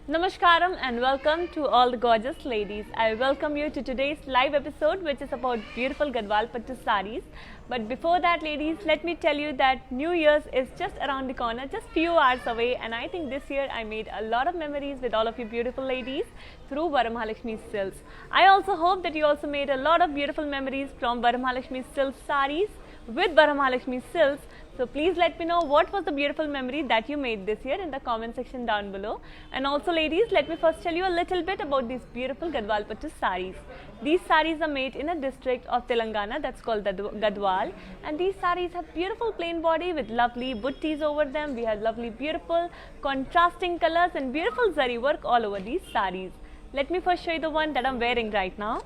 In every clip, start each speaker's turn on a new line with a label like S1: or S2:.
S1: Namaskaram and welcome to all the gorgeous ladies. I welcome you to today's live episode which is about beautiful Gadwal Pattu sarees. But before that ladies, let me tell you that New Year's is just around the corner, just few hours away, and I think this year I made a lot of memories with all of you beautiful ladies through Varamahalakshmi Silks. I also hope that you also made a lot of beautiful memories from Varamahalakshmi Silks sarees with Varamahalakshmi Silks. So please let me know what was the beautiful memory that you made this year in the comment section down below. And also ladies, let me first tell you a little bit about these beautiful Gadwal Pattu sarees. These sarees are made in a district of Telangana that's called Gadwal, and these sarees have beautiful plain body with lovely buttis over them. We have lovely beautiful contrasting colors and beautiful zari work all over these sarees. Let me first show you the one that I'm wearing right now.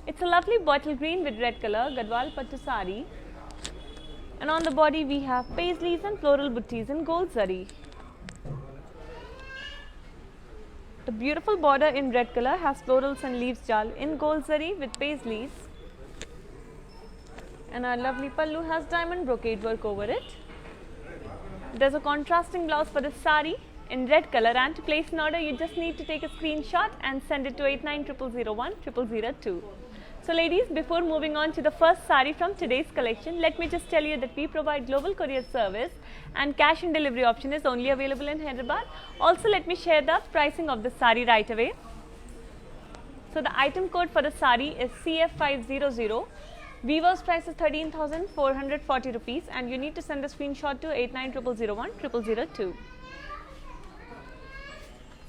S1: It's a lovely bottle green with red color Gadwal Pattu saree. And on the body we have paisleys and floral buttis in gold zari. The beautiful border in red color has florals and leaves jal in gold zari with paisleys. And our lovely pallu has diamond brocade work over it. There's a contrasting blouse for this sari in red color, and to place an order you just need to take a screenshot and send it to 8900010002. So ladies, before moving on to the first sari from today's collection, let me just tell you that we provide global courier service and cash and delivery option is only available in Hyderabad. Also let me share the pricing of the sari right away. So the item code for the sari is CF500. Weaver's price is 13,440 rupees and you need to send a screenshot to 8900010002.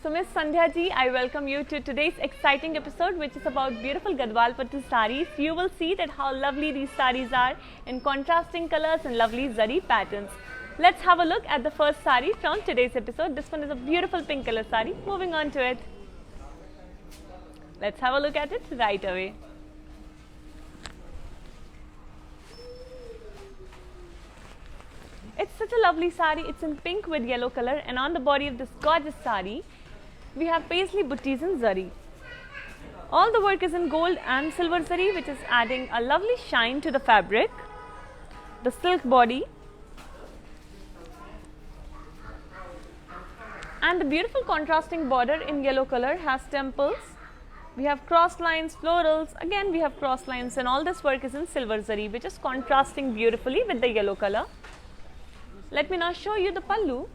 S1: So Miss Sandhya ji, I welcome you to today's exciting episode which is about beautiful Gadwal Pattu sarees. You will see that how lovely these sarees are in contrasting colors and lovely zari patterns. Let's have a look at the first saree from today's episode. This one is a beautiful pink color saree. Moving on to it. Let's have a look at it right away. It's such a lovely saree. It's in pink with yellow color, and on the body of this gorgeous saree we have paisley buttis in zari. All the work is in gold and silver zari, which is adding a lovely shine to the fabric. The silk body and the beautiful contrasting border in yellow color has temples. We have cross lines, florals, again we have cross lines, and all this work is in silver zari, which is contrasting beautifully with the yellow color. Let me now show you the pallu,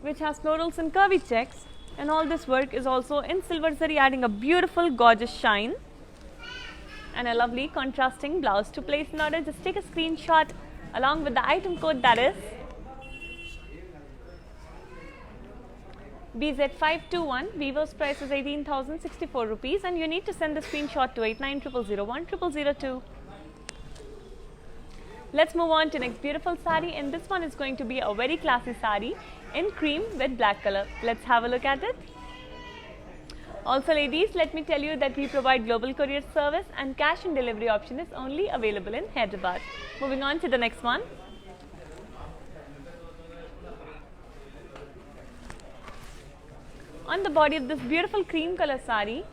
S1: which has florals and curvy checks. And all this work is also in silver zari, adding a beautiful gorgeous shine and a lovely contrasting blouse. To place an order, just take a screenshot along with the item code, that is BZ521. Weaver's price is 18,064 rupees and you need to send the screenshot to 8900010002. Let's move on to next beautiful sari, and this one is going to be a very classy sari in cream with black color. Let's have a look at it. Also ladies, let me tell you that we provide global courier service and cash and delivery option is only available in Hyderabad. Moving on to the next one. On the body of this beautiful cream color sari,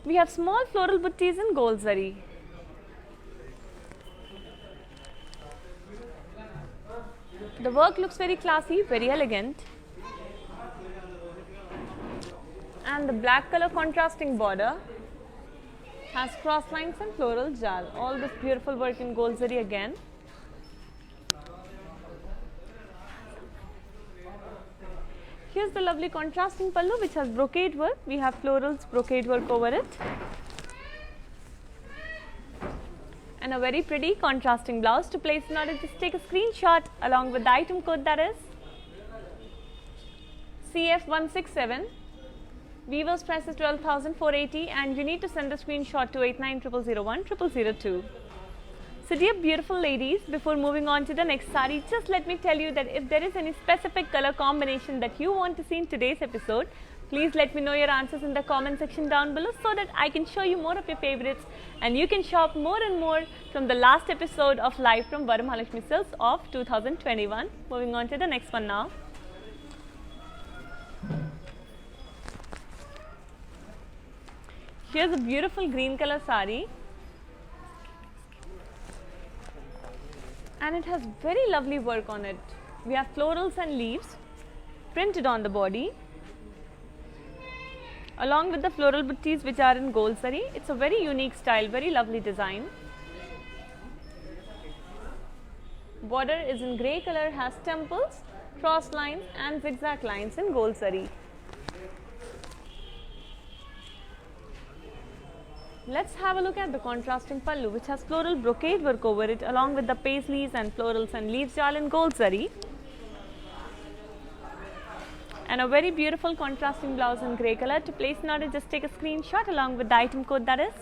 S1: we have small floral buttis in gold zari. The work looks very classy, very elegant, and the black color contrasting border has cross lines and floral jal. All this beautiful work in gold zari again. Here's the lovely contrasting pallu which has brocade work. We have florals, brocade work over it, and a very pretty contrasting blouse. To place an order, just take a screenshot along with the item code, that is CF167. Weaver's price is 12,480 and you need to send a screenshot to 8900010002. So dear beautiful ladies, before moving on to the next sari, just let me tell you that if there is any specific color combination that you want to see in today's episode, please let me know your answers in the comment section down below so that I can show you more of your favorites and you can shop more and more from the last episode of Live from Varamahalakshmi Silks of 2021. Moving on to the next one now. Here's a beautiful green color sari, and it has very lovely work on it. We have florals and leaves printed on the body. along with the floral buttees which are in gold zari. It's a very unique style, very lovely design. Border is in grey color, has temples, cross lines and zigzag lines in gold zari. Let's have a look at the contrasting pallu which has floral brocade work over it along with the paisleys and florals and leaves jal in gold zari. And a very beautiful contrasting blouse in grey color. To place an order, just take a screenshot along with the item code, that is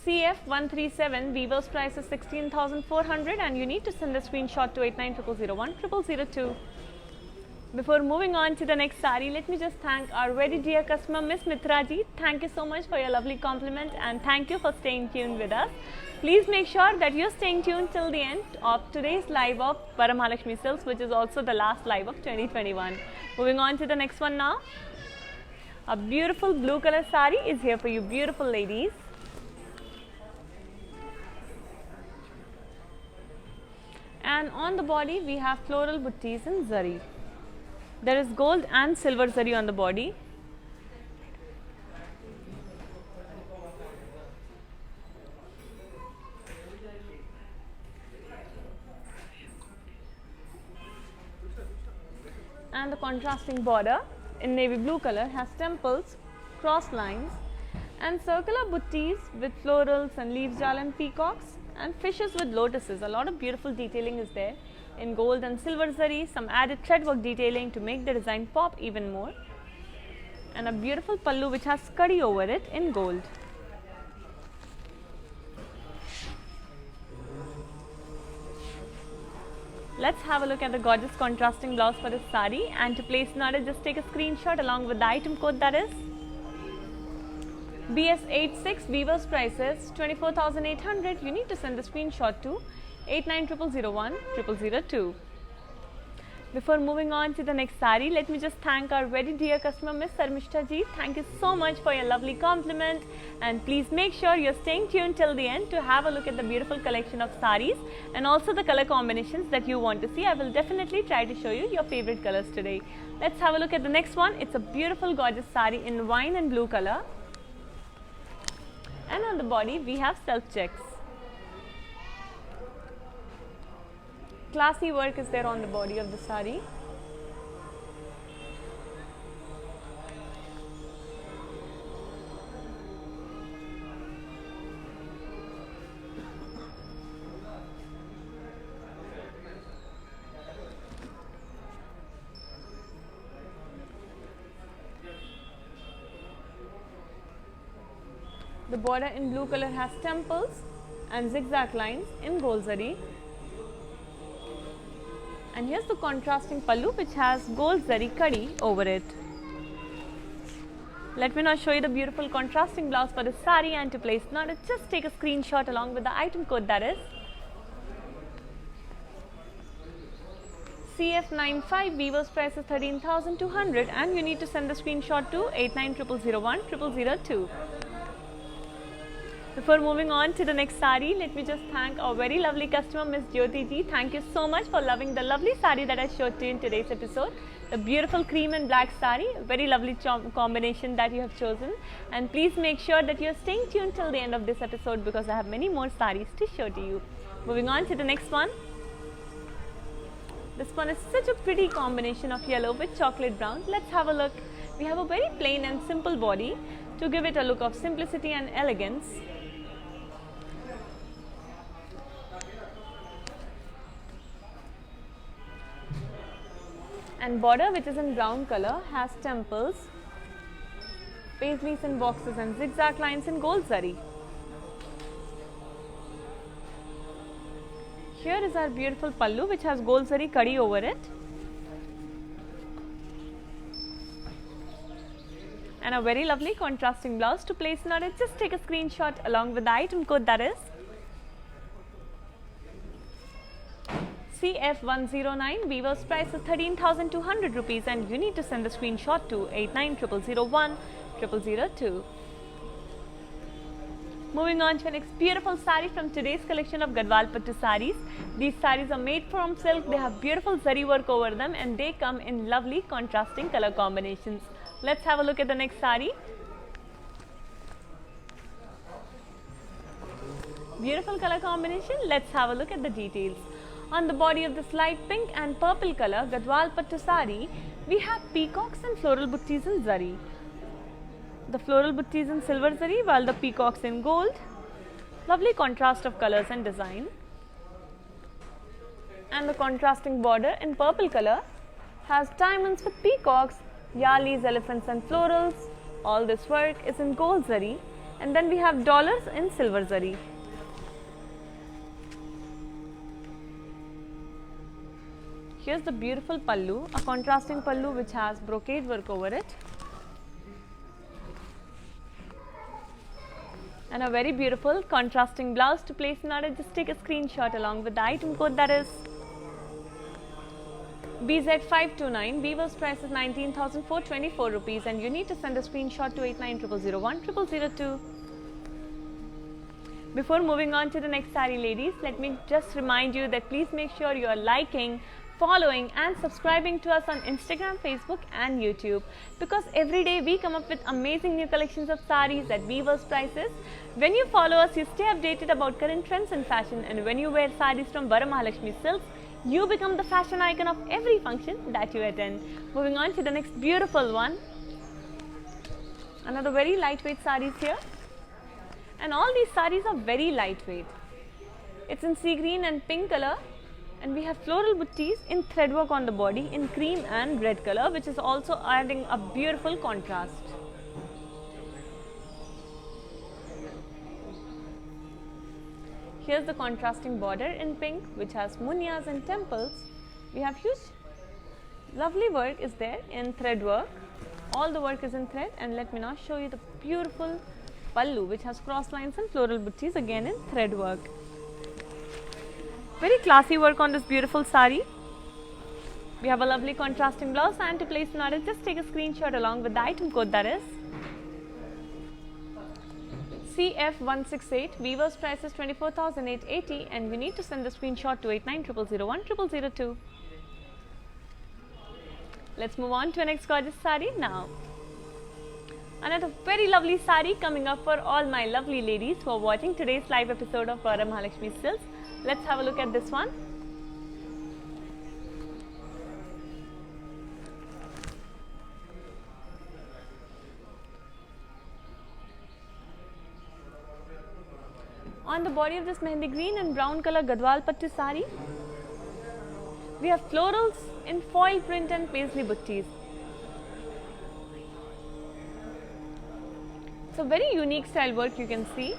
S1: CF137. Weaver's price is 16,400 and you need to send the screenshot to 8900010002. Before moving on to the next sari, let me just thank our very dear customer Miss Mitra ji. Thank you so much for your lovely compliment and thank you for staying tuned with us. Please make sure that you're staying tuned till the end of today's live of Varamahalakshmi Silks, which is also the last live of 2021. Moving on to the next one now. A beautiful blue color sari is here for you, beautiful ladies. And on the body we have floral buttees in zari. There is gold and silver zari on the body. And the contrasting border in navy blue color has temples, cross lines and circular buttees with florals and leaves jal and peacocks and fishes with lotuses. A lot of beautiful detailing is there in gold and silver zari, some added thread work detailing to make the design pop even more, and a beautiful pallu which has skadi over it in gold. Let's have a look at the gorgeous contrasting blouse for this sari, and to place an order, just take a screenshot along with the item code, that is BS86. Weaver's price is 24,800. You need to send the screenshot to 8900010002. Before moving on to the next sari, let me just thank our very dear customer Miss Sarmishta ji. Thank you so much for your lovely compliment, and please make sure you're staying tuned till the end to have a look at the beautiful collection of saris and also the color combinations that you want to see. I will definitely try to show you your favorite colors today. Let's have a look at the next one. It's a beautiful gorgeous sari in wine and blue color, and on the body we have self checks. Classy work is there on the body of the sari. The border in blue color has temples and zigzag lines in gold zari. And here's the contrasting pallu which has gold zari kadi over it. Let me now show you the beautiful contrasting blouse for this sari, and to place an order, just take a screenshot along with the item code, that is CF95. Weaver's price is 13,200 and you need to send the screenshot to 8900010002. Before moving on to the next sari, let me just thank our very lovely customer Miss Jyoti ji. Thank you so much for loving the lovely sari that I showed to you in today's episode. The beautiful cream and black sari, very lovely combination that you have chosen. And please make sure that you are staying tuned till the end of this episode because I have many more saris to show to you. Moving on to the next one. This one is such a pretty combination of yellow with chocolate brown. Let's have a look. We have a very plain and simple body to give it a look of simplicity and elegance. And border, which is in brown color, has temples, paisleys and boxes and zigzag lines in gold zari. Here is our beautiful pallu which has gold zari kadi over it. And a very lovely contrasting blouse. To place an order, just take a screenshot along with the item code, that is CF109. Weaver's price is 13,200 rupees and you need to send the screenshot to 8900010002. Moving on to our next beautiful sari from today's collection of Gadwal Pattu saris. These saris are made from silk. They have beautiful zari work over them and they come in lovely contrasting color combinations. Let's have a look at the next sari. Beautiful color combination. Let's have a look at the details. On the body of this light pink and purple color Gadwal Pattu sari, we have peacocks and floral buttis in zari. The floral buttis in silver zari while the peacocks in gold. Lovely contrast of colors and design. And the contrasting border in purple color has diamonds with peacocks, yalis, elephants and florals. All this work is in gold zari, and then we have dollars in silver zari. Here's the beautiful pallu, a contrasting pallu which has brocade work over it. And a very beautiful contrasting blouse. To place an order, just take a screenshot along with the item code, that is BZ529. Weaver's price is 19,424 rupees and you need to send a screenshot to 8900010002. Before moving on to the next sari, ladies, let me just remind you that please make sure you are liking, following and subscribing to us on Instagram, Facebook and YouTube, because every day we come up with amazing new collections of saris at Weaver's prices. When you follow us, you stay updated about current trends in fashion, and when you wear saris from Varamahalakshmi Silks, you become the fashion icon of every function that you attend. Moving on to the next beautiful one. Another very lightweight saris here, and all these saris are very lightweight. It's in sea green and pink color. And we have floral buttis in threadwork on the body in cream and red color, which is also adding a beautiful contrast. Here's the contrasting border in pink, which has munyas and temples. We have huge, lovely work is there in thread work. All the work is in thread, and let me now show you the beautiful pallu, which has cross lines and floral buttis again in thread work. Very classy work on this beautiful sari. We have a lovely contrasting blouse, and to place an order, just take a screenshot along with the item code, that is CF168. Weaver's price is 24,880 and we need to send the screenshot to 8900010002. Let's move on to our next gorgeous sari now. Another very lovely sari coming up for all my lovely ladies who are watching today's live episode of Varamahalakshmi Silks. Let's have a look at this one. On the body of this mehendi green and brown color Gadwal Pattu sari, we have florals in foil print and paisley buttis. So very unique style work you can see.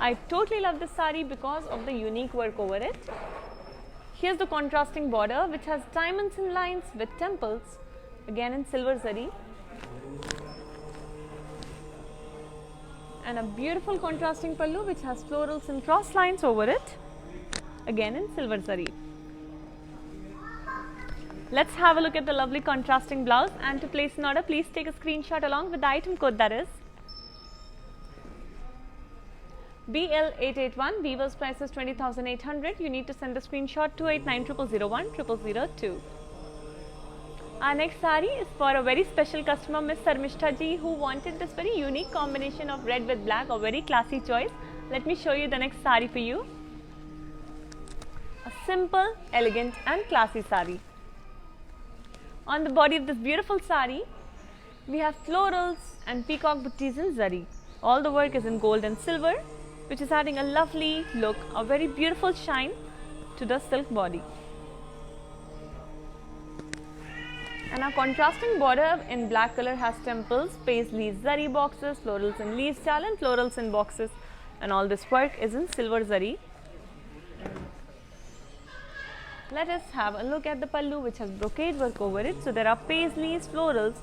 S1: I totally love this sari because of the unique work over it. Here's the contrasting border, which has diamonds in lines with temples, again in silver zari. And a beautiful contrasting pallu, which has florals and cross lines over it, again in silver zari. Let's have a look at the lovely contrasting blouse, and to place an order, please take a screenshot along with the item code, that is BL881. Weaver's price is 20,800. You need to send the screenshot to 8900010002. Our next sari is for a very special customer, Miss Sarmishta ji, who wanted this very unique combination of red with black, a very classy choice. Let me show you the next sari for you. A simple, elegant and classy sari. On the body of this beautiful sari, we have florals and peacock buttis in zari. All the work is in gold and silver, which is adding a lovely look, a very beautiful shine to the silk body. And our contrasting border in black color has temples, paisley, zari boxes, florals in leaves, chal and florals in boxes, and all this work is in silver zari. Let us have a look at the pallu, which has brocade work over it. So there are paisleys, florals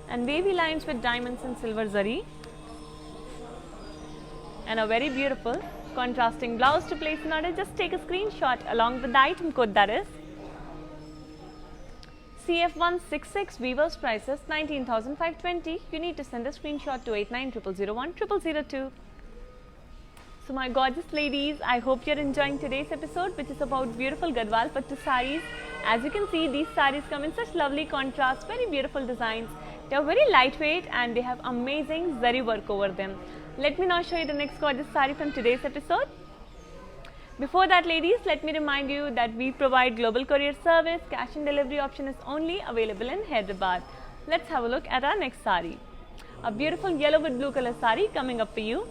S1: and wavy lines with diamonds in silver zari. And a very beautiful contrasting blouse. To place an order, just take a screenshot along with the item code, that is CF166 Weavers prices 19,520. You need to send a screenshot to 8900010002. So my gorgeous ladies, I hope you're enjoying today's episode, which is about beautiful Gadwal Pattu sarees. As you can see, these sarees come in such lovely contrast, very beautiful designs. They are very lightweight and they have amazing zari work over them. Let me now show you the next gorgeous saree from today's episode. Before that, ladies, let me remind you that we provide global courier service. Cash and delivery option is only available in Hyderabad. Let's have a look at our next saree. A beautiful yellow with blue color saree coming up for you.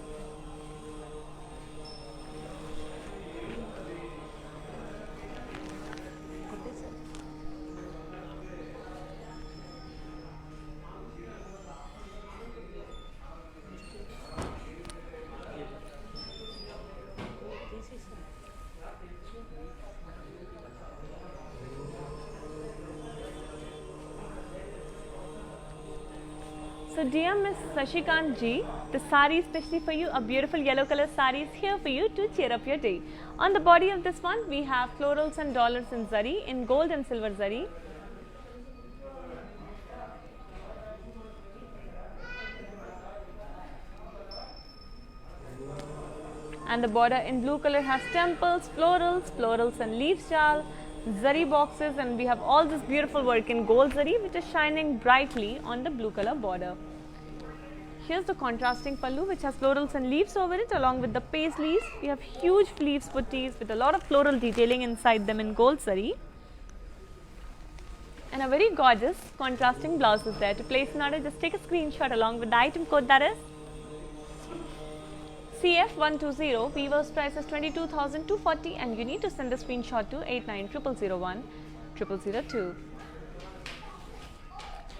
S1: So dear Miss Sashikant ji, the saree especially for you, a beautiful yellow color saree is here for you to cheer up your day. On the body of this one, we have florals and dollars in zari, in gold and silver zari. And the border in blue color has temples, florals and leaf jal, zari boxes, and we have all this beautiful work in gold zari which is shining brightly on the blue color border. Here's the contrasting pallu which has florals and leaves over it along with the paisleys. We have huge leaves booties with a lot of floral detailing inside them in gold zari. And a very gorgeous contrasting blouse is there. To place an order, just take a screenshot along with the item code, that is CF120. Weaver's price is 22,240 and you need to send the screenshot to 8900010002.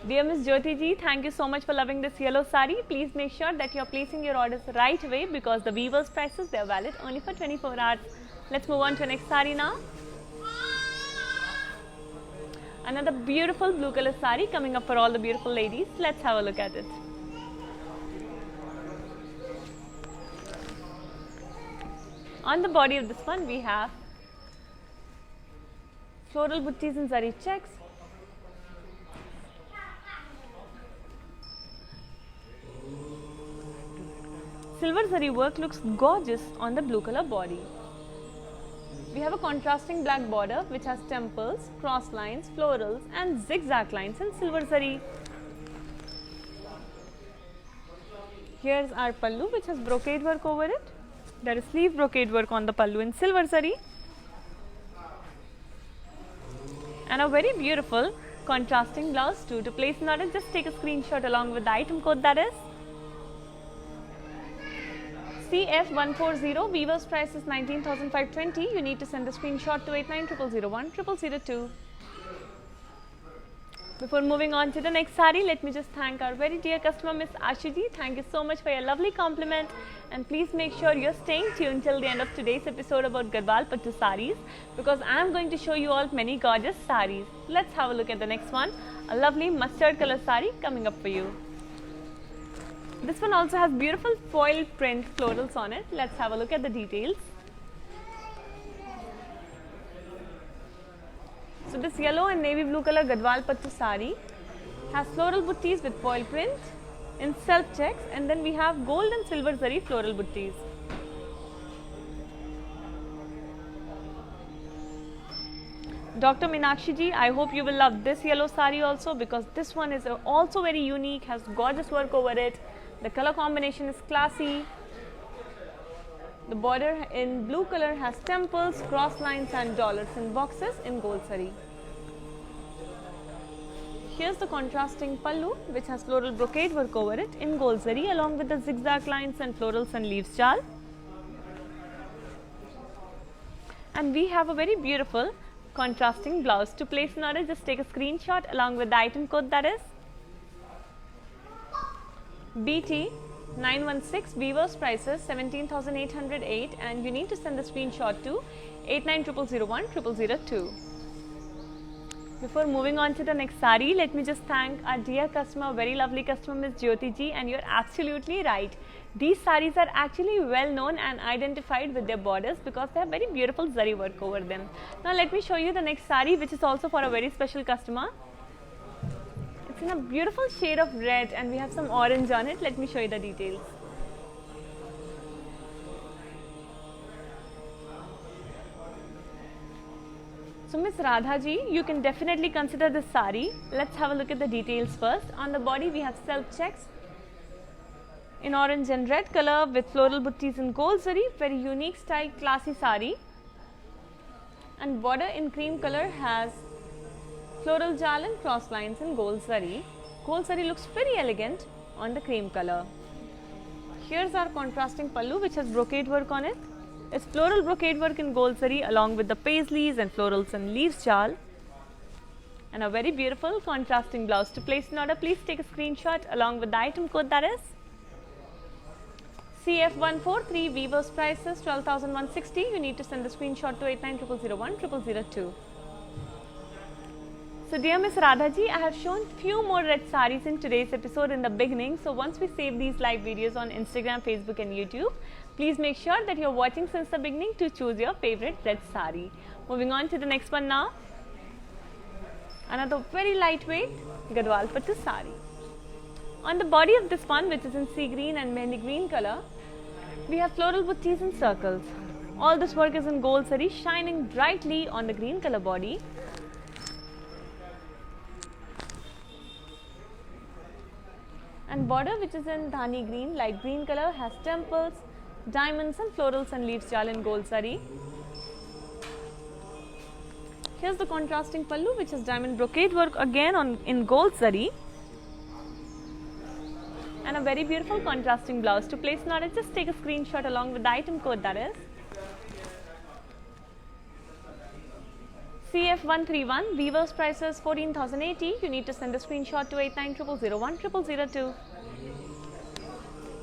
S1: Dear Miss Jyoti ji, thank you so much for loving this yellow saree. Please make sure that you are placing your orders right away because the Weaver's prices, they are valid only for 24 hours. Let's move on to the next saree now. Another beautiful blue color saree coming up for all the beautiful ladies. Let's have a look at it. On the body of this one, we have floral buttis and zari checks. Silver zari work looks gorgeous on the blue color body. We have a contrasting black border which has temples, cross lines, florals and zigzag lines in silver zari. Here's our pallu which has brocade work over it. There is sleeve brocade work on the pallu in silver zari. And a very beautiful contrasting blouse too. To place an order, just take a screenshot along with the item code, that is CF140. Weaver's price is 19,520. You need to send a screenshot to 8900010002. Before moving on to the next saree, let me just thank our very dear customer Miss Ashiji. Thank you so much for your lovely compliment, and please make sure you're staying tuned till the end of today's episode about Gadwal Pattu sarees because I am going to show you all many gorgeous sarees. Let's have a look at the next one. A lovely mustard color saree coming up for you. This one also has beautiful foil print florals on it. Let's have a look at the details. So this yellow and navy blue color Gadwal Pattu saree has floral buttis with foil print in self checks, and then we have gold and silver zari floral buttis. Dr. Meenakshi ji, I hope you will love this yellow saree also because this one is also very unique, has gorgeous work over it. The color combination is classy. The border in blue color has temples, cross lines and dollars in boxes in gold zari. Here's the contrasting pallu which has floral brocade work over it in gold zari along with the zigzag lines and florals and leaves jal. And we have a very beautiful contrasting blouse. To place an order, just take a screenshot along with the item code, that is BT916. Weaver's prices 17,808 and you need to send the screenshot to 8900010002. Before moving on to the next saree, let me just thank our dear customer, very lovely customer Miss Jyoti ji, and you're absolutely right. These sarees are actually well known and identified with their borders because they have very beautiful zari work over them. Now let me show you the next saree which is also for a very special customer. It's in a beautiful shade of red and we have some orange on it. Let me show you the details. So Miss Radha ji, you can definitely consider this sari. Let's have a look at the details first. On the body we have self checks in orange and red color with floral buttis in gold zari. Very unique style, classy sari. And border in cream color has floral jal and cross lines in gold zari. Gold zari looks very elegant on the cream color. Here's our contrasting pallu which has brocade work on it. It's floral brocade work in gold zari along with the paisleys and florals and leaves jal. And a very beautiful contrasting blouse. To place an order, please take a screenshot along with the item code, that is CF143. Weaver's price is 12,160. You need to send the screenshot to 8900010002. So dear Miss Radha ji, I have shown few more red saris in today's episode in the beginning. So once we save these live videos on Instagram, Facebook and YouTube, please make sure that you are watching since the beginning to choose your favorite red sari. Moving on to the next one now. Another very lightweight Gadwal Pattu sari. On the body of this one, which is in sea green and mehndi green color, we have floral buttis in circles. All this work is in gold zari, shining brightly on the green color body. And border, which is in dhani green, light green color, has temples, diamonds and florals and leaves jal in gold zari. Here's the contrasting pallu, which is diamond brocade work again in gold zari. And a very beautiful contrasting blouse. To place an order, just take a screenshot along with the item code, that is CF131. Weaver's price is 14,080. You need to send a screenshot to 8900010002.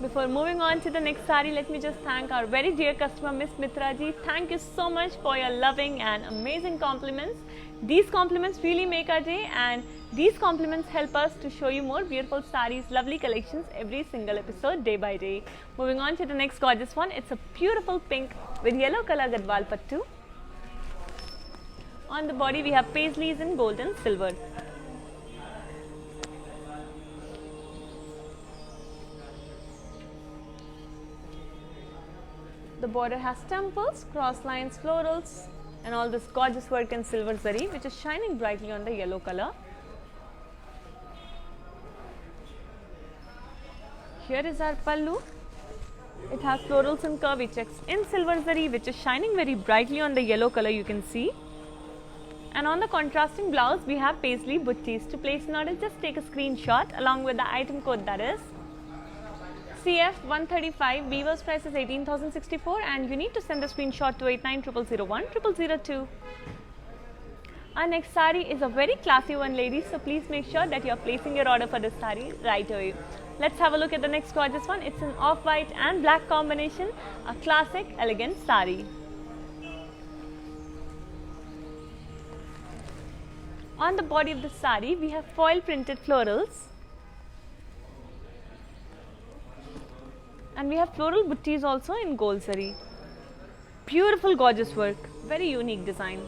S1: Before moving on to the next sari, let me just thank our very dear customer Miss Mitra ji. Thank you so much for your loving and amazing compliments. These compliments really make our day, and these compliments help us to show you more beautiful saris, lovely collections every single episode, day by day. Moving on to the next gorgeous one. It's a beautiful pink with yellow color Gadwal Pattu. On the body we have paisleys in gold and silver. The border has temples, cross lines, florals and all this gorgeous work in silver zari, which is shining brightly on the yellow color. Here is our pallu. It has florals and curvy checks in silver zari, which is shining very brightly on the yellow color, you can see. And on the contrasting blouse, we have paisley buttis. To place an order, just take a screenshot along with the item code, that is CF135. Weaver's price is 18,064 and you need to send a screenshot to 8900010002. Our next sari is a very classy one, ladies, so please make sure that you are placing your order for this sari right away. Let's have a look at the next gorgeous one. It's an off-white and black combination, a classic elegant sari. On the body of the sari, we have foil printed florals and we have floral buttis also in gold zari. Beautiful gorgeous work, very unique design.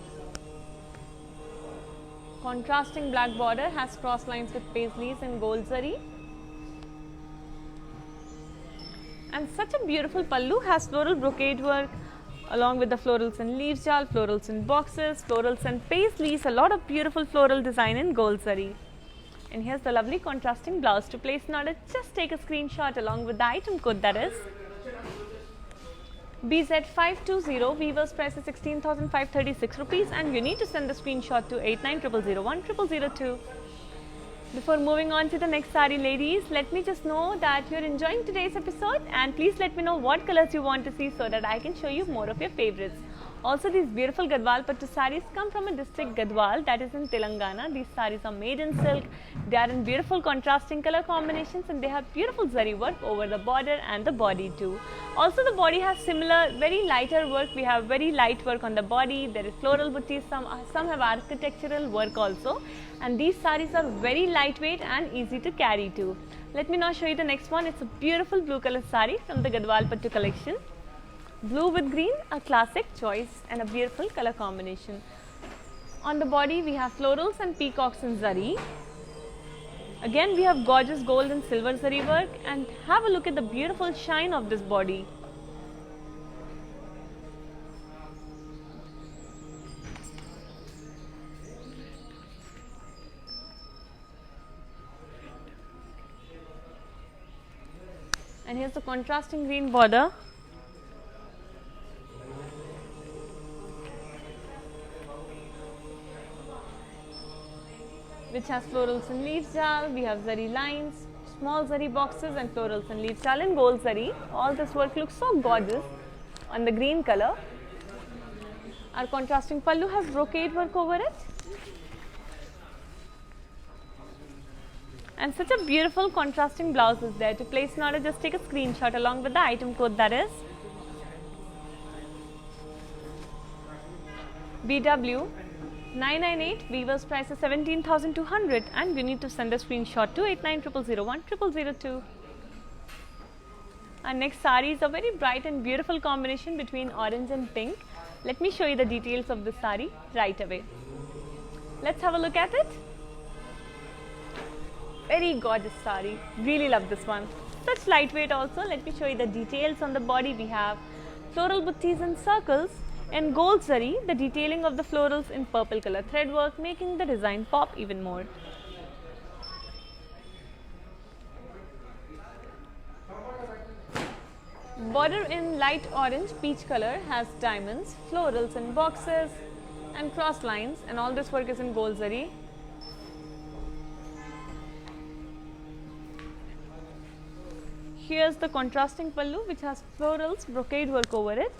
S1: Contrasting black border has cross lines with paisleys in gold zari. And such a beautiful pallu has floral brocade work along with the florals and leaves jal, florals and boxes, florals and paisleys, a lot of beautiful floral design in gold zari. And here's the lovely contrasting blouse. To place an order, just take a screenshot along with the item code, that is BZ520. Weaver's price is 16,536 rupees and you need to send the screenshot to 8900010002. Before moving on to the next sari, ladies, let me just know that you're enjoying today's episode and please let me know what colors you want to see so that I can show you more of your favorites. Also, these beautiful Gadwal Pattu saris come from a district Gadwal, that is in Telangana. These saris are made in silk. They are in beautiful contrasting color combinations and they have beautiful zari work over the border and the body too. Also, the body has similar, very lighter work. We have very light work on the body. There is floral buttis, some have architectural work also. And these saris are very lightweight and easy to carry too. Let me now show you the next one. It's a beautiful blue color sari from the Gadwal Pattu collection. Blue with green, a classic choice and a beautiful color combination. On the body we have florals and peacocks in zari. Again we have gorgeous gold and silver zari work, and have a look at the beautiful shine of this body. And here's the contrasting green border. Which has florals and leaf jal. We have zari lines, small zari boxes and florals and leaf jal in gold zari. All this work looks so gorgeous on the green color. Our contrasting pallu has brocade work over it. And such a beautiful contrasting blouse is there. To place an order, just take a screenshot along with the item code, that is BW 998. Weaver's price is 17,200, and you need to send a screenshot to 8900010002. Our next sari is a very bright and beautiful combination between orange and pink. Let me show you the details of this sari right away. Let's have a look at it. Very gorgeous sari. Really love this one. Such lightweight also. Let me show you the details on the body. We have floral buttis and circles. In gold zari, the detailing of the florals in purple color thread work, making the design pop even more. Border in light orange peach color has diamonds, florals in boxes and cross lines, and all this work is in gold zari. Here's the contrasting pallu, which has florals, brocade work over it.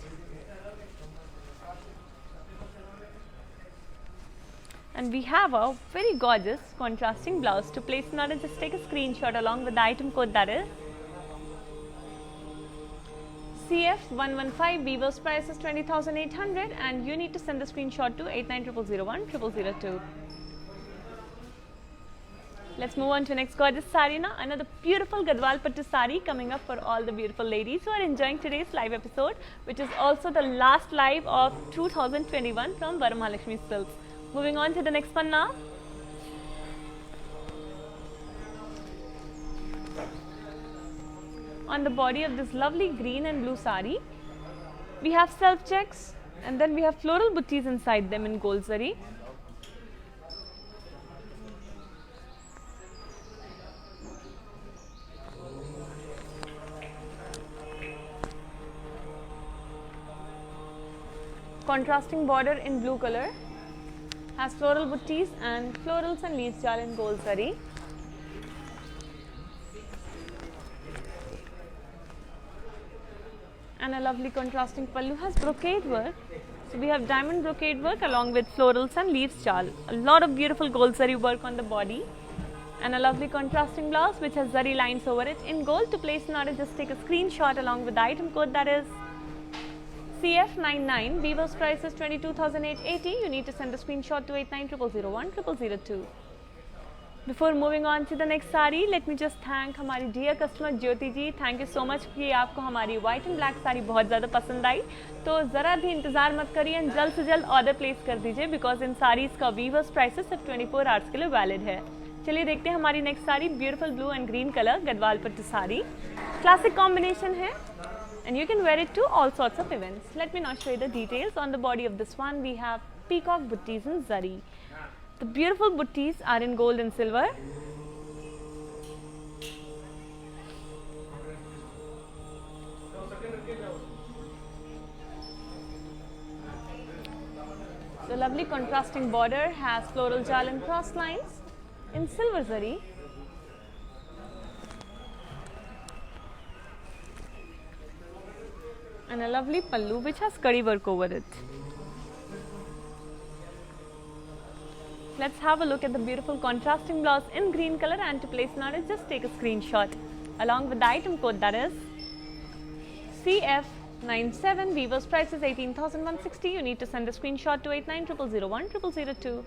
S1: And we have a very gorgeous contrasting blouse. To place an order, just take a screenshot along with the item code, that is CF115. Weaver's price is 20,800, and you need to send the screenshot to 8900010002. Let's move on to next gorgeous sari now. Another beautiful Gadwal Pattu sari coming up for all the beautiful ladies who are enjoying today's live episode, which is also the last live of 2021 from Varamahalakshmi Silks. Moving on to the next one now. On the body of this lovely green and blue sari, we have self checks, and then we have floral buttis inside them in gold zari. Contrasting border in blue color has floral buttis and florals and leaves jal in gold zari. And a lovely contrasting pallu has brocade work. So we have diamond brocade work along with florals and leaves jal. A lot of beautiful gold zari work on the body, and a lovely contrasting blouse which has zari lines over it in gold. To place an order, just take a screenshot along with the item code, that is CF99. Weaver's price is 22,880. You need to send a screenshot to 8900010002. Before moving on to the next sari, let me just thank हमारी dear customer Jyoti ji. Thank you so much कि आपको हमारी white and black sari बहुत ज़्यादा पसंद आई. तो ज़रा भी इंतज़ार मत करिए, जल्द से जल्द ऑर्डर प्लेस कर दीजिए, बिकॉज इन साड़ीज़ का वीवर्स प्राइसेस सिर्फ 24 आवर्स के लिए वैलिड है. चलिए देखते हैं हमारी next sari. Beautiful blue and green colour Gadwal pattu sari. Classic combination है, and you can wear it to all sorts of events. Let me now show you the details. On the body of this one, we have peacock buttis in zari. The beautiful buttis are in gold and silver. The lovely contrasting border has floral jal and cross lines in silver zari. And a lovely pallu which has kadi work over it. Let's have a look at the beautiful contrasting blouse in green color, and to place an order, just take a screenshot along with the item code, that is CF97. Weaver's price is 18,160. You need to send a screenshot to 8900010002.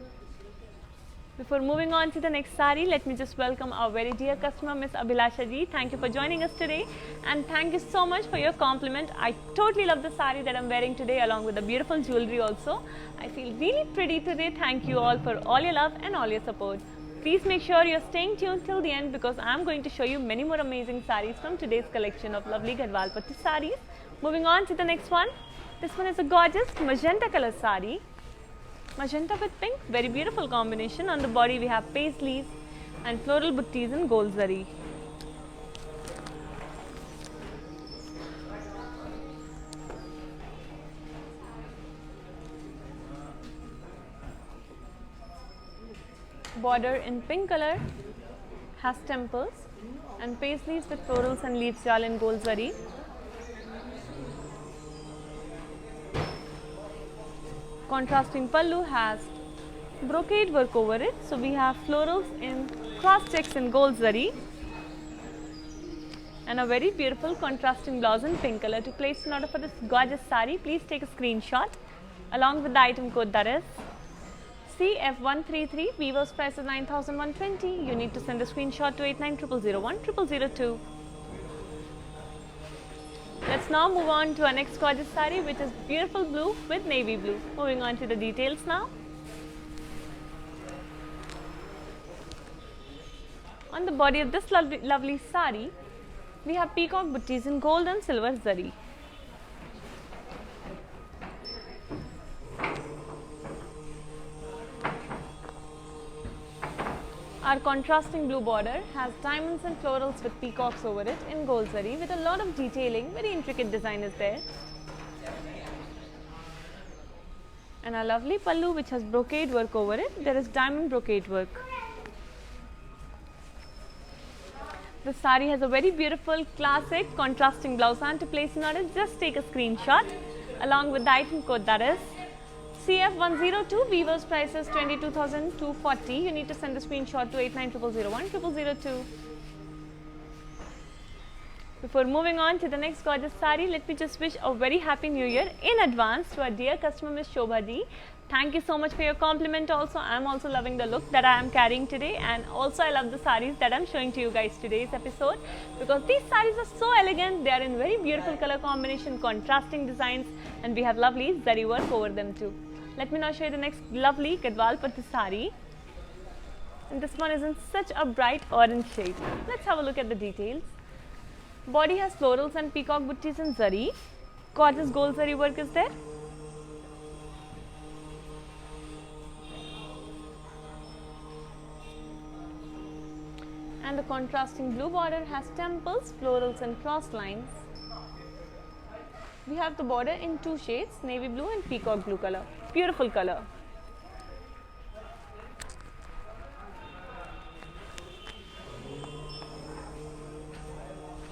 S1: Before moving on to the next sari, let me just welcome our very dear customer, Miss Abhilasha ji. Thank you for joining us today, and thank you so much for your compliment. I totally love the sari that I'm wearing today, along with the beautiful jewelry also. I feel really pretty today. Thank you all for all your love and all your support. Please make sure you're staying tuned till the end because I'm going to show you many more amazing sarees from today's collection of lovely Gadwal Pattu sarees. Moving on to the next one. This one is a gorgeous magenta color saree. Magenta with pink, very beautiful combination. On the body we have paisleys and floral buttees in gold zari. Border in pink color has temples and paisleys with florals and leaves jal in gold zari. Contrasting pallu has brocade work over it. So we have florals in cross checks in gold zari and a very beautiful contrasting blouse in pink color. To place an order for this gorgeous saree, please take a screenshot along with the item code, that is CF133. Weaver's price is 9,120. You need to send a screenshot to 8900010002. Let's now move on to our next gorgeous saree, which is beautiful blue with navy blue. Moving on to the details now. On the body of this lovely saree, we have peacock buttees in gold and silver zari. Our contrasting blue border has diamonds and florals with peacocks over it in gold zari with a lot of detailing, very intricate design is there. And a lovely pallu which has brocade work over it. There is diamond brocade work. This saree has a very beautiful classic contrasting blouse, and to place an order just take a screenshot along with the item code, that is CF102. Weaver's price is 22,240. You need to send the screenshot to 8900010002. Before moving on to the next gorgeous saree, let me just wish a very happy new year in advance to our dear customer Miss Shobha ji. Thank you so much for your compliment also. I am also loving the look that I am carrying today, and also I love the sarees that I am showing to you guys today's episode because these sarees are so elegant. They are in very beautiful color combination, contrasting designs, and we have lovely zari work over them too. Let me now show you the next lovely Gadwal Pattu saree. And this one is in such a bright orange shade. Let's have a look at the details. Body has florals and peacock buttees in zari. Gorgeous gold zari work is there. And the contrasting blue border has temples, florals and cross lines. We have the border in two shades, navy blue and peacock blue color. Beautiful color.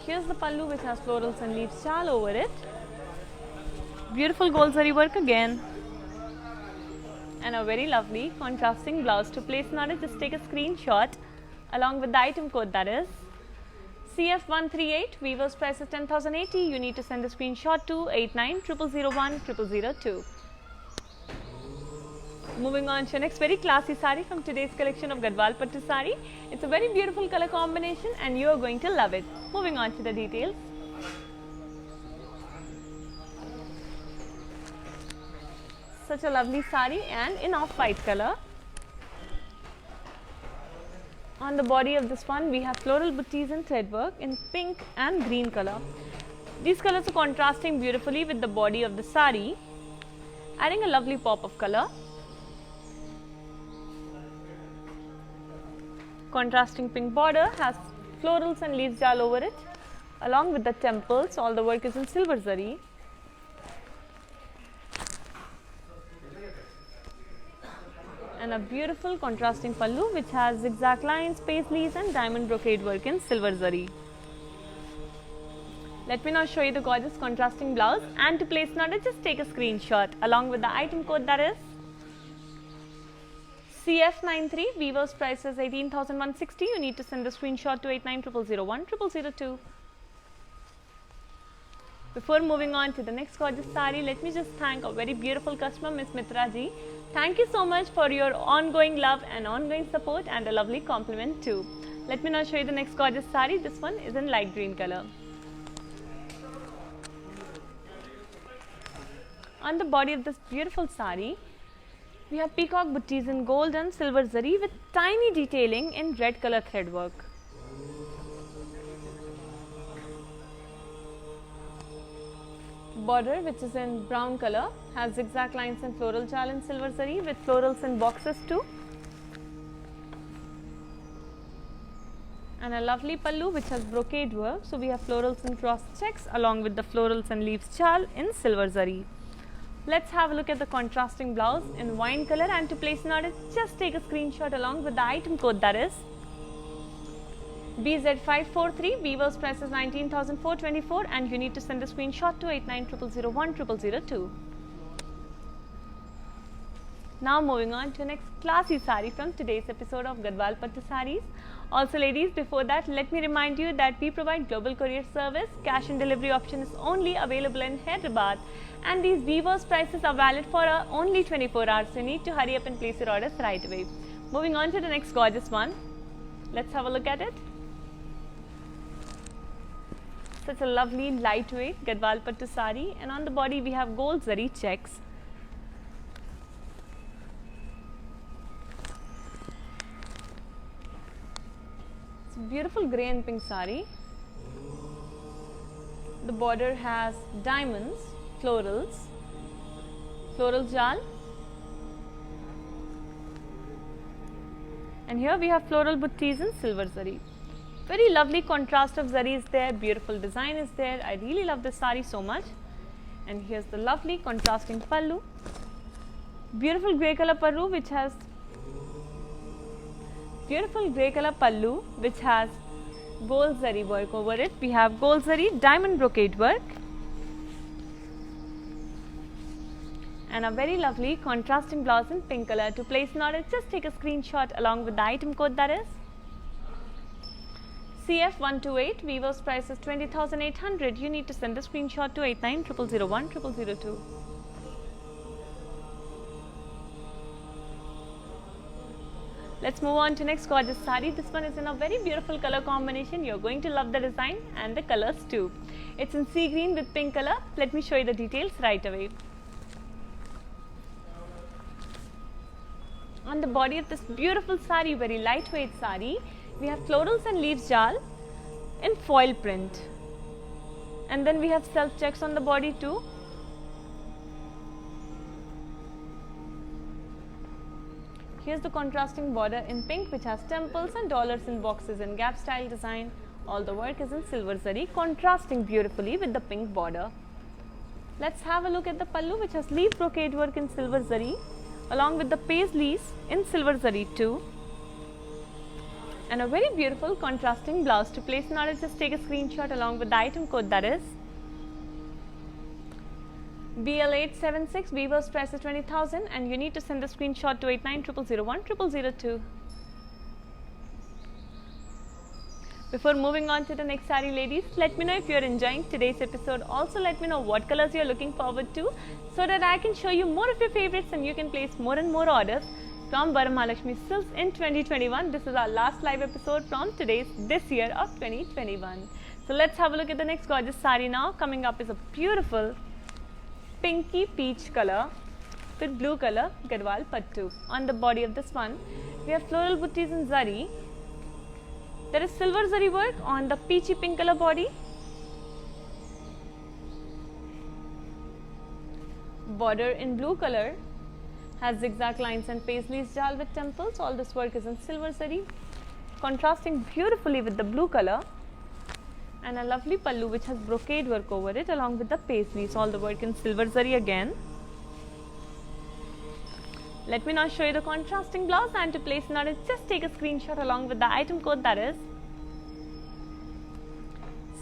S1: Here's the pallu which has florals and leaves shawl over it. Beautiful gold zari work again. And a very lovely contrasting blouse. To place an order, just take a screenshot along with the item code, that is CF138. Weaver's price is 10,080. You need to send a screenshot to 8900010002. Moving on to next very classy saree from today's collection of Gadwal Pattu saree. It's a very beautiful color combination and you are going to love it. Moving on to the details. Such a lovely saree and in off-white color. On the body of this one, we have floral buttees and thread work in pink and green color. These colors are contrasting beautifully with the body of the saree, adding a lovely pop of color. Contrasting pink border has florals and leaves all over it, along with the temples. All the work is in silver zari. And a beautiful contrasting pallu which has zigzag lines, paisleys and diamond brocade work in silver zari. Let me now show you the gorgeous contrasting blouse, and to place an order just take a screenshot along with the item code, that is CF93. Weaver's price is 18,160. You need to send the screenshot to 8900010002. Before moving on to the next gorgeous saree, let me just thank a very beautiful customer, Miss Mitra ji. Thank you so much for your ongoing love and ongoing support and a lovely compliment too. Let me now show you the next gorgeous saree. This one is in light green color. On the body of this beautiful saree, We have peacock buttees in gold and silver zari with tiny detailing in red color thread work. Border, which is in brown color, has zigzag lines and floral jal in silver zari with florals in boxes too. And a lovely pallu which has brocade work. So we have florals and cross checks along with the florals and leaves jal in silver zari. Let's have a look at the contrasting blouse in wine color, and to place an order, just take a screenshot along with the item code, that is BZ543. Weaver's price is 19,424 and you need to send a screenshot to 8900010002. Now moving on to next classy sari from today's episode of Gadwal Pattu Sarees. Also ladies, before that, let me remind you that we provide global courier service. Cash and delivery option is only available in Hyderabad, and these Weaver's prices are valid for only 24 hours. So you need to hurry up and place your orders right away. Moving on to the next gorgeous one. Let's have a look at it. Such a lovely lightweight Gadwal Pattu sari, and on the body we have gold zari checks. It's a beautiful grey and pink sari. The border has diamonds, florals, floral jal, and here we have floral buttees in silver zari. Very lovely contrast of zari is there, beautiful design is there. I really love this sari so much. And here's the lovely contrasting pallu. Beautiful grey color pallu which has gold zari work over it. We have gold zari diamond brocade work. And a very lovely contrasting blouse in pink color. To place an order, just take a screenshot along with the item code, that is CF128. Weaver's price is 20,800. You need to send a screenshot to 8900010002. Let's move on to next gorgeous sari. This one is in a very beautiful color combination. You're going to love the design and the colors too. It's in sea green with pink color. Let me show you the details right away. On the body of this beautiful sari, very lightweight sari, we have florals and leaves jal in foil print, and then we have self checks on the body too. Here's the contrasting border in pink which has temples and dollars in boxes in gap style design. All the work is in silver zari, contrasting beautifully with the pink border. Let's have a look at the pallu which has leaf brocade work in silver zari along with the paisleys in silver zari too. And a very beautiful contrasting blouse. To place an order, just take a screenshot along with the item code, that is BL876. Weaver's price is 20,000 and you need to send the screenshot to 8900010002. Before moving on to the next sari ladies, let me know if you are enjoying today's episode. Also let me know what colors you are looking forward to, so that I can show you more of your favorites and you can place more and more orders from Varamahalakshmi Silks in 2021. This is our last live episode from this year of 2021. So let's have a look at the next gorgeous sari now. Coming up is a beautiful pinky peach color with blue color Gadwal Pattu. On the body of this one, we have floral buttees in zari. There is silver zari work on the peachy pink color body. Border in blue color has zigzag lines and paisleys jal with temples. All this work is in silver zari, contrasting beautifully with the blue color, and a lovely pallu which has brocade work over it along with the paisleys. All the work in silver zari again. Let me now show you the contrasting blouse, and to place an order, just take a screenshot along with the item code, that is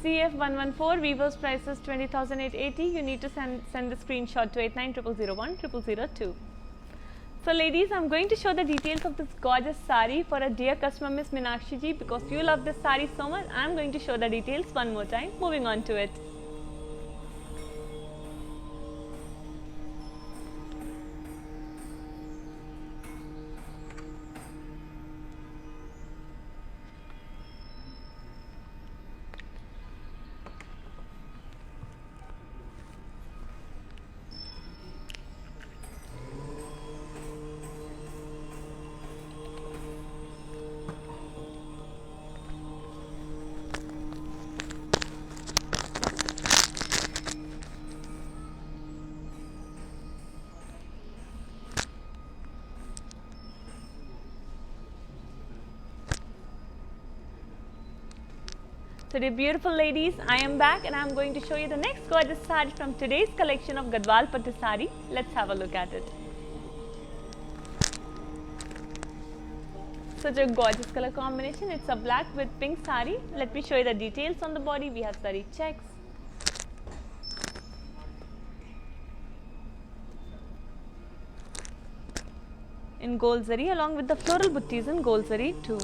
S1: CF114. Weaver's price is 20,880. You need to send the screenshot to 8900010002. So ladies, I'm going to show the details of this gorgeous sari for a dear customer, Miss Minakshi ji. Because you love this sari so much, I'm going to show the details one more time. Moving on to it. Today, beautiful ladies, I am back and I am going to show you the next gorgeous saree from today's collection of Gadwal Pattu saree. Let's have a look at it. Such a gorgeous color combination. It's a black with pink saree. Let me show you the details on the body. We have saree checks. In gold zari along with the floral buttis in gold zari too.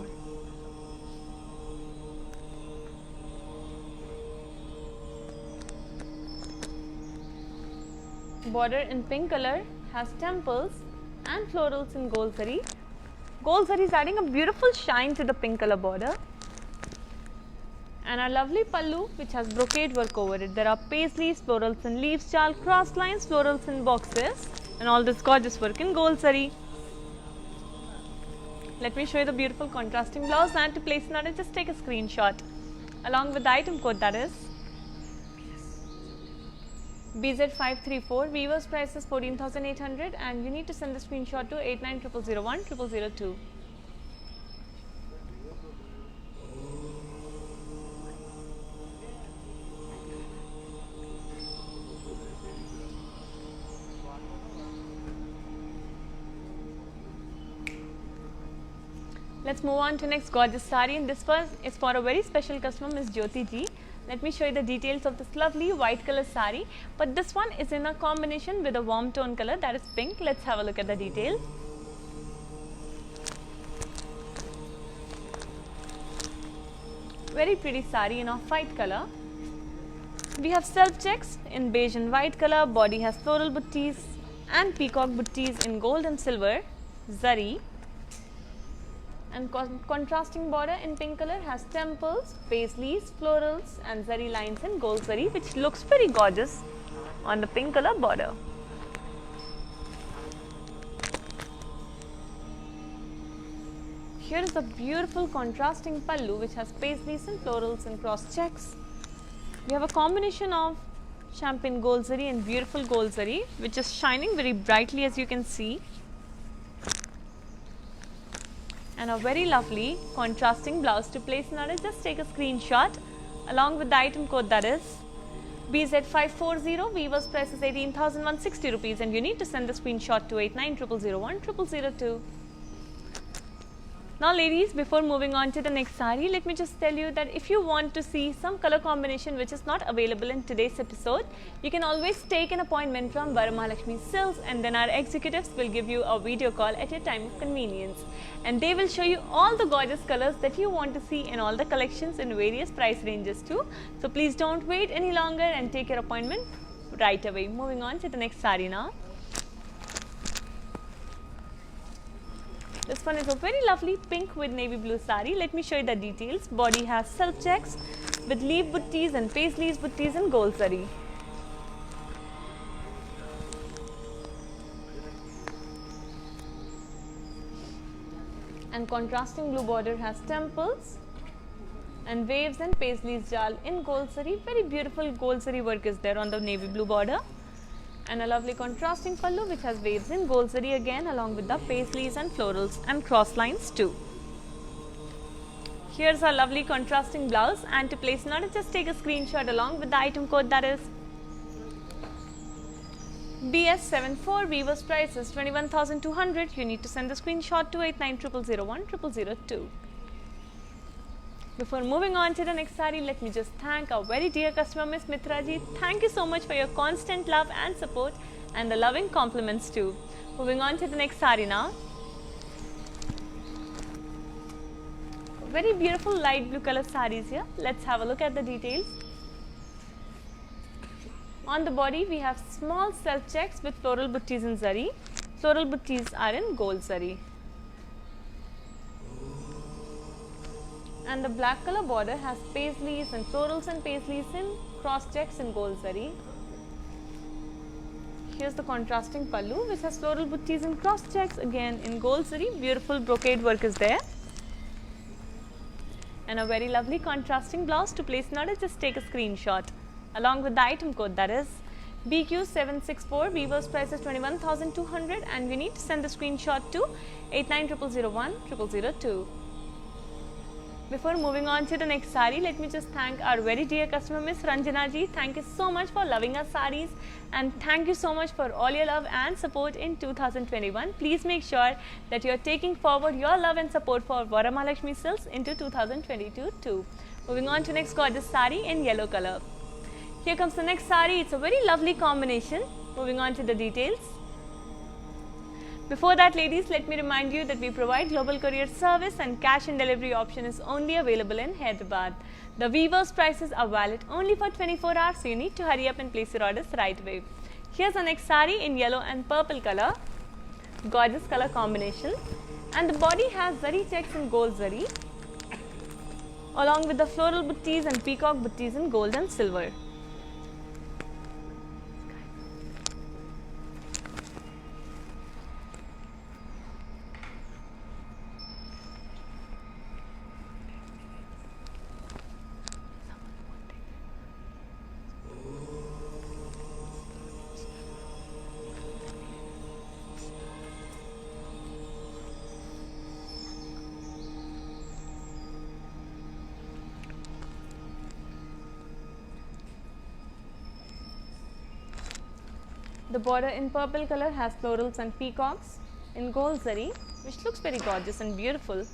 S1: Border in pink color has temples and florals in gold zari. Gold zari is adding a beautiful shine to the pink color border. And our lovely pallu which has brocade work over it. There are paisleys, florals in leaves, chal, cross lines, florals in boxes, and all this gorgeous work in gold zari. Let me show you the beautiful contrasting blouse, and to place an order just take a screenshot along with the item code, that is BZ534. Weaver's price is 14,800 and you need to send the screenshot to 8900010002. Let's move on to next gorgeous saree, and this one is for a very special customer, Miss Jyoti ji. Let me show you the details of this lovely white color saree, but this one is in a combination with a warm tone color, that is pink. Let's have a look at the details. Very pretty saree in off-white color. We have self checks in beige and white color. Body has floral buttis and peacock buttis in gold and silver zari. And contrasting border in pink color has temples, paisleys, florals and zari lines in gold zari, which looks very gorgeous on the pink color border. Here is a beautiful contrasting pallu which has paisleys and florals and cross checks. We have a combination of champagne gold zari and beautiful gold zari, which is shining very brightly, as you can see. And a very lovely contrasting blouse. To place an order, just take a screenshot along with the item code, that is BZ540. Weaver's price is 18,160 rupees and you need to send the screenshot to 8900010002. Now ladies, before moving on to the next saree, let me just tell you that if you want to see some color combination which is not available in today's episode, you can always take an appointment from Varamahalakshmi Silks, and then our executives will give you a video call at your time of convenience. And they will show you all the gorgeous colors that you want to see in all the collections in various price ranges too. So please don't wait any longer and take your appointment right away. Moving on to the next saree now. This one is a very lovely pink with navy blue saree. Let me show you the details. Body has self checks with leaf buttis and paisleys buttis in gold zari. And contrasting blue border has temples and waves and paisleys jal in gold zari. Very beautiful gold zari work is there on the navy blue border. And a lovely contrasting pallu which has waves in gold zari again, along with the paisleys and florals and cross lines too. Here's our lovely contrasting blouse, and to place an order just take a screenshot along with the item code, that is BS74. Weaver's price is 21,200. You need to send the screenshot to 8900010002. Before moving on to the next saree, let me just thank our very dear customer, Miss Mitra ji. Thank you so much for your constant love and support and the loving compliments too. Moving on to the next saree now. Very beautiful light blue color sarees here. Let's have a look at the details. On the body, we have small self checks with floral buttis in zari. Floral buttis are in gold zari. And the black color border has paisleys and florals and paisleys in cross checks in gold zari. Here's the contrasting pallu which has floral buttis and cross checks again in gold zari. Beautiful brocade work is there. And a very lovely contrasting blouse. To place an order, just take a screenshot along with the item code, that is BQ764. Weaver's price is 21,200 and you need to send the screenshot to 8900010002. Before moving on to the next sari, let me just thank our very dear customer Miss Ranjana ji. Thank you so much for loving our saris, and thank you so much for all your love and support in 2021. Please make sure that you are taking forward your love and support for Varamahalakshmi Silks into 2022 too. Moving on to next gorgeous sari in yellow color. Here comes the next sari. It's a very lovely combination. Moving on to the details. Before that, ladies, let me remind you that we provide global courier service and cash and delivery option is only available in Hyderabad. The weavers' prices are valid only for 24 hours, so you need to hurry up and place your orders right away. Here's the next sari in yellow and purple color, gorgeous color combination, and the body has zari checks in gold zari, along with the floral buttees and peacock buttees in gold and silver. The border in purple color has florals and peacocks in gold zari, which looks very gorgeous and beautiful.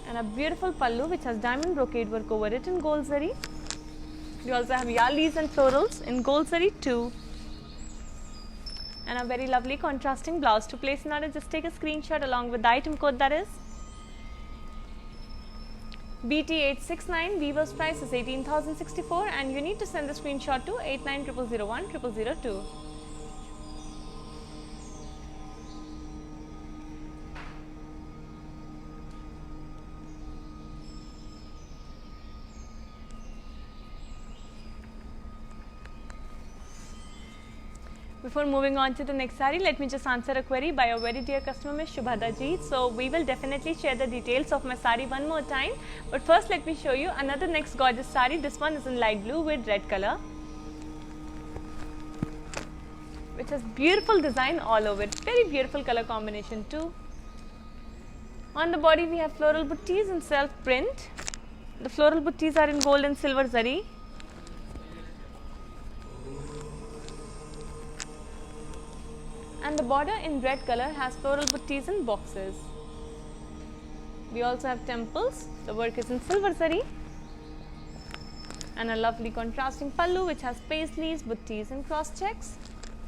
S1: And a beautiful pallu which has diamond brocade work over it in gold zari. We also have yalis and florals in gold zari too. And a very lovely contrasting blouse. To place an order, just take a screenshot along with the item code, that is BT869. Weaver's price is 18,064, and you need to send the screenshot to 8900010002. Before moving on to the next sari, let me just answer a query by a very dear customer, Ms. Shubhada ji. So we will definitely share the details of my sari one more time. But first, let me show you another next gorgeous sari. This one is in light blue with red color, which has beautiful design all over it. Very beautiful color combination too. On the body, we have floral buttees in self print. The floral buttees are in gold and silver zari. And the border in red color has floral buttees in boxes. We also have temples. The work is in silver zari. And a lovely contrasting pallu which has paisleys, buttees and cross checks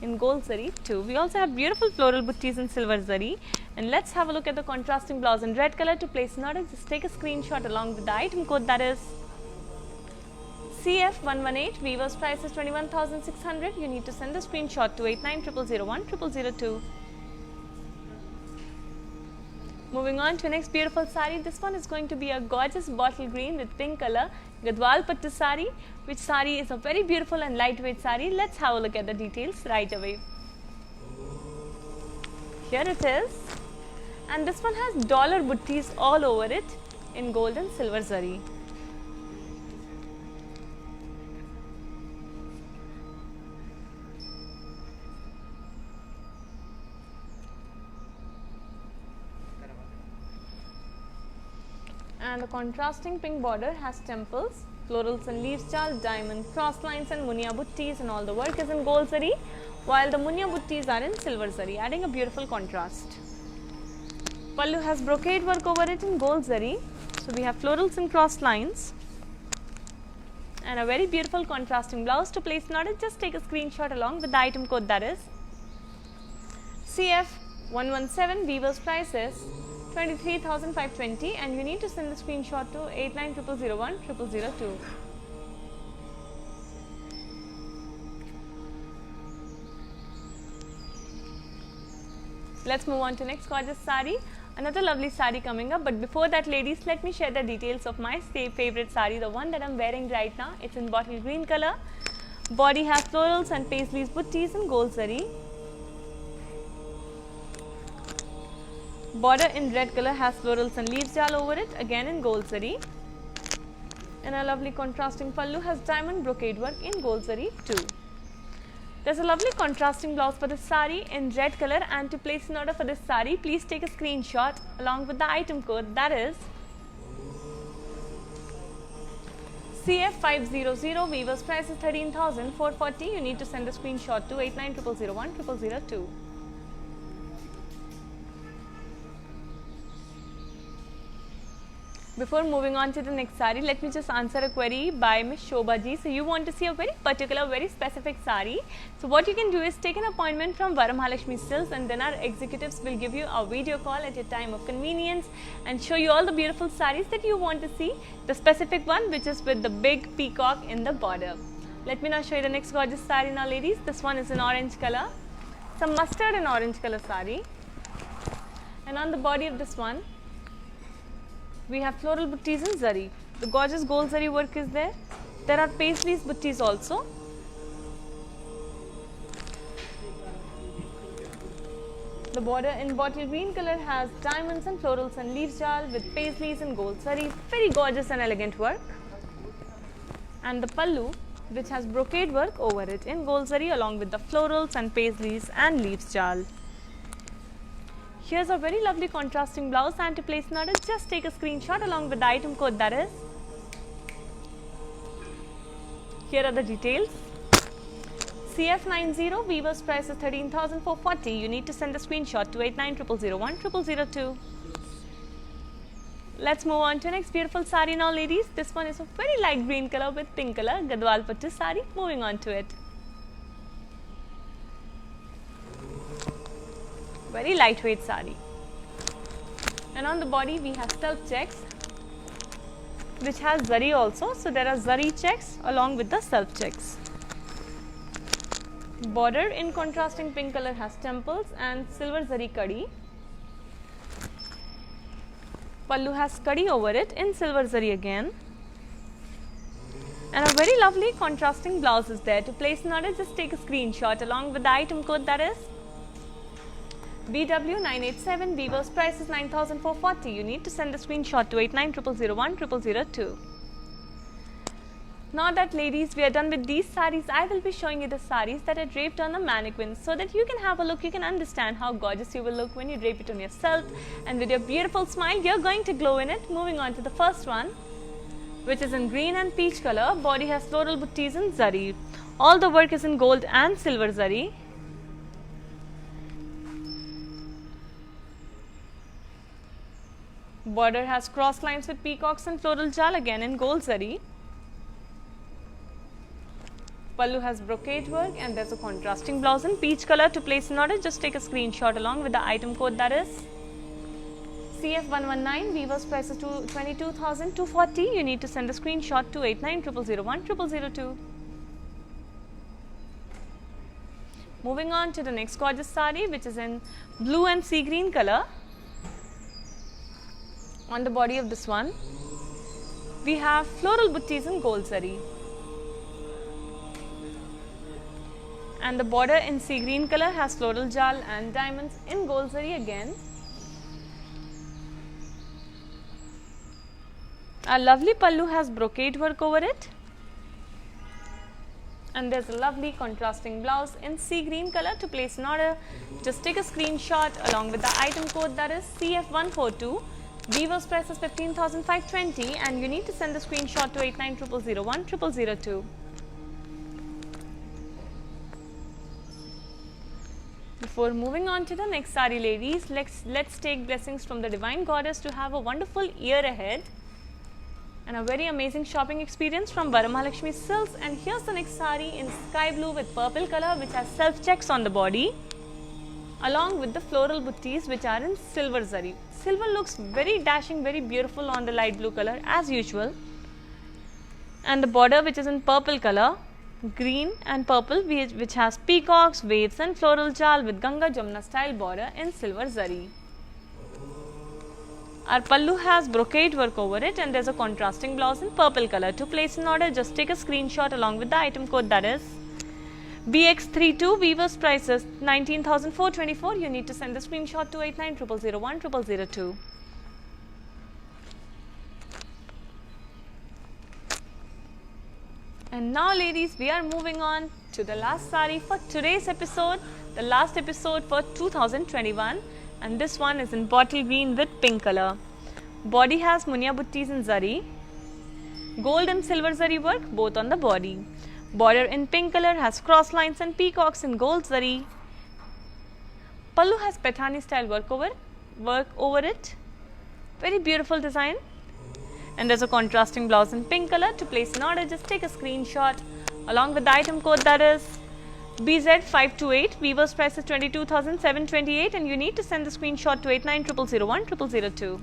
S1: in gold zari too. We also have beautiful floral buttees in silver zari. And let's have a look at the contrasting blouse in red color. To place an order, just take a screenshot along with the item code, that is CF118. Weaver's price is 21,600. You need to send the screenshot to 8900010002. Moving on to the next beautiful sari. This one is going to be a gorgeous bottle green with pink color Gadwal Pattu sari, which sari is a very beautiful and lightweight sari. Let's have a look at the details right away. Here it is, and this one has dollar buttees all over it in gold and silver zari. And the contrasting pink border has temples, florals and leaves chal, diamond cross lines and munia buttees, and all the work is in gold zari, while the munia buttees are in silver zari, adding a beautiful contrast. Pallu has brocade work over it in gold zari, so we have florals and cross lines, and a very beautiful contrasting blouse. To place an order, just take a screenshot along with the item code, that is CF117. Weaver's price is 23,520, and you need to send the screenshot to 8900010002. Let's move on to next gorgeous sari. Another lovely sari coming up, but before that, ladies, let me share the details of my favorite sari, the one that I'm wearing right now. It's in bottle green color. Body has florals and paisleys buttees in gold zari. Border in red color has florals and leaves jal over it, again in gold zari. And a lovely contrasting pallu has diamond brocade work in gold zari too. There's a lovely contrasting blouse for this saree in red color, and to place an order for this saree, please take a screenshot along with the item code, that is CF500. Weaver's price is 13,440. You need to send a screenshot to 8900010002. Before moving on to the next saree, let me just answer a query by Ms. Shobha ji. So you want to see a very particular, very specific saree. So what you can do is take an appointment from Varamahalakshmi Silks, and then our executives will give you a video call at your time of convenience and show you all the beautiful sarees that you want to see. The specific one which is with the big peacock in the border. Let me now show you the next gorgeous saree now, ladies. This one is in orange color. Some mustard and orange color saree. And on the body of this one, we have floral buttees in zari. The gorgeous gold zari work is there. There are paisleys buttees also. The border in bottle green color has diamonds and florals and leaves jal with paisleys and gold zari. Very gorgeous and elegant work. And the pallu, which has brocade work over it in gold zari along with the florals and paisleys and leaves jal. Here's a very lovely contrasting blouse, and to place an order, just take a screenshot along with the item code, that is. Here are the details. CF90, Weaver's price is 13,440. You need to send a screenshot to 8900010002. Let's move on to the next beautiful saree now, ladies. This one is a very light green color with pink color, Gadwal Pattu saree. Moving on to it. Very lightweight saree, and on the body we have self checks which has zari also. So there are zari checks along with the self checks. Border in contrasting pink color has temples and silver zari kadi. Pallu has kadi over it in silver zari again, and a very lovely contrasting blouse is there. To place an order, just take a screenshot along with the item code, that is BW987. Weaver's price is 9,440. You need to send a screenshot to 8900010002. Now that, ladies, we are done with these sarees, I will be showing you the sarees that are draped on a mannequin, so that you can have a look, you can understand how gorgeous you will look when you drape it on yourself, and with your beautiful smile, you are going to glow in it. Moving on to the first one, which is in green and peach color. Body has floral buttees in zari. All the work is in gold and silver zari. Border has cross lines with peacocks and floral jal again in gold zari. Pallu has brocade work, and there's a contrasting blouse in peach color. To place an order, just take a screenshot along with the item code, that is CF119. Weaver's price is 22,240. You need to send a screenshot to 8900010002. Moving on to the next gorgeous saree, which is in blue and sea green color. On the body of this one, we have floral buttees in gold zari, and the border in sea green color has floral jal and diamonds in gold zari again. Our lovely pallu has brocade work over it, and there's a lovely contrasting blouse in sea green color. To place an order, just take a screenshot along with the item code, that is CF142. Weaver's price is 15,520, and you need to send the screenshot to 8900010002. Before moving on to the next saree, ladies, let's take blessings from the Divine Goddess to have a wonderful year ahead and a very amazing shopping experience from Varamahalakshmi Silks. And here's the next saree in sky blue with purple color, which has self checks on the body, along with the floral buttees which are in silver zari. Silver looks very dashing, very beautiful on the light blue color as usual, and the border, which is in purple color, green and purple, which has peacocks, waves and floral jal with Ganga Jamuna style border in silver zari. Our pallu has brocade work over it, and there's a contrasting blouse in purple color. To place an order, just take a screenshot along with the item code, that is BX32. Weaver's price is 19,424. You need to send the screenshot to 8900010002. And now ladies, we are moving on to the last sari for today's episode, the last episode for 2021, and this one is in bottle green with pink color. Body has munia buttis in zari, gold and silver zari work both on the body. Border in pink color has cross lines and peacocks in gold zari. Pallu has Paithani style work over it. Very beautiful design. And there's a contrasting blouse in pink color. To place an order, just take a screenshot along with the item code, that is BZ528. Weaver's price is 22,728 and you need to send the screenshot to 8900010002.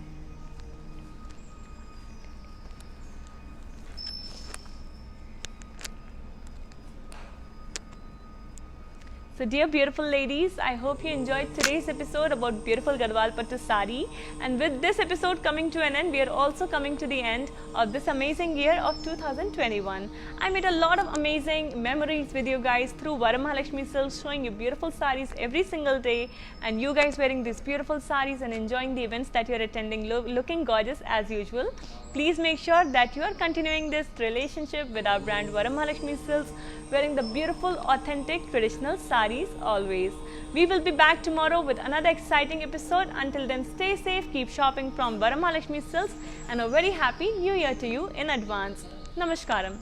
S1: So dear beautiful ladies, I hope you enjoyed today's episode about beautiful Garhwal Pattu sari, and with this episode coming to an end, we are also coming to the end of this amazing year of 2021. I made a lot of amazing memories with you guys through Varamahalakshmi Silks, showing you beautiful saris every single day, and you guys wearing these beautiful saris and enjoying the events that you are attending, looking gorgeous as usual. Please make sure that you are continuing this relationship with our brand Varamahalakshmi Silks, wearing the beautiful, authentic, traditional saris always. We will be back tomorrow with another exciting episode. Until then, stay safe, keep shopping from Varamahalakshmi Silks, and a very happy new year to you in advance. Namaskaram.